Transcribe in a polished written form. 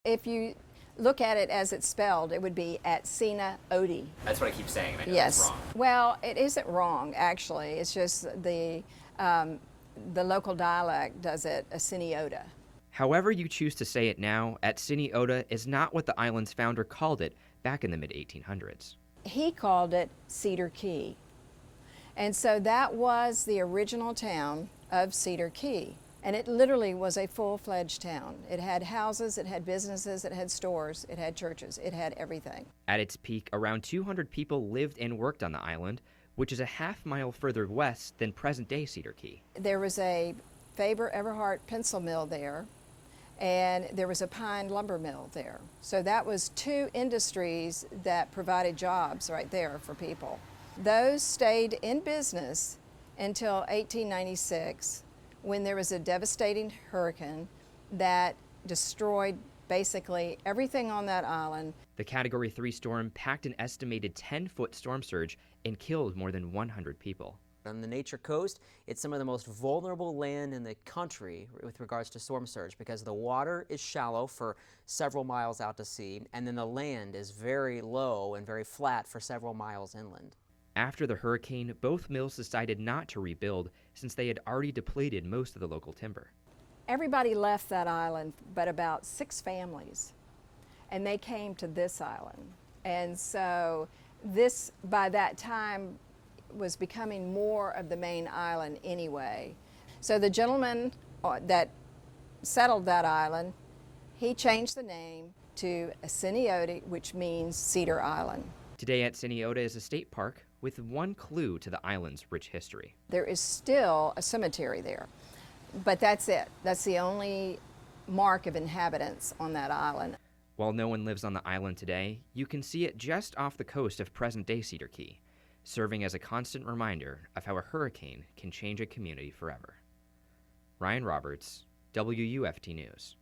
If you look at it as it's spelled, it would be Atsina Odi. That's what I keep saying, and I know Yes. it's wrong. Well, it isn't wrong, actually. It's just the local dialect does it Asiniota. However you choose to say it now, Atsiniota is not what the island's founder called it back in the mid-1800s. He called it Cedar Key. And so that was the original town of Cedar Key. And it literally was a full-fledged town. It had houses, it had businesses, it had stores, it had churches, it had everything. At its peak, around 200 people lived and worked on the island, which is a half-mile further west than present-day Cedar Key. There was a Faber Everhart pencil mill there, and there was a pine lumber mill there. So that was two industries that provided jobs right there for people. Those stayed in business until 1896, when there was a devastating hurricane that destroyed basically everything on that island. The Category 3 storm packed an estimated 10-foot storm surge and killed more than 100 people. On the Nature Coast, it's some of the most vulnerable land in the country with regards to storm surge because the water is shallow for several miles out to sea, and then the land is very low and very flat for several miles inland. After the hurricane, both mills decided not to rebuild since they had already depleted most of the local timber. Everybody left that island but about 6 families, and they came to this island. And so this, by that time, was becoming more of the main island anyway. So the gentleman that settled that island, he changed the name to Asiniota, which means Cedar Island. Today, Atsiniota is a state park with one clue to the island's rich history. There is still a cemetery there, but that's it. That's the only mark of inhabitants on that island. While no one lives on the island today, you can see it just off the coast of present-day Cedar Key, serving as a constant reminder of how a hurricane can change a community forever. Ryan Roberts, WUFT News.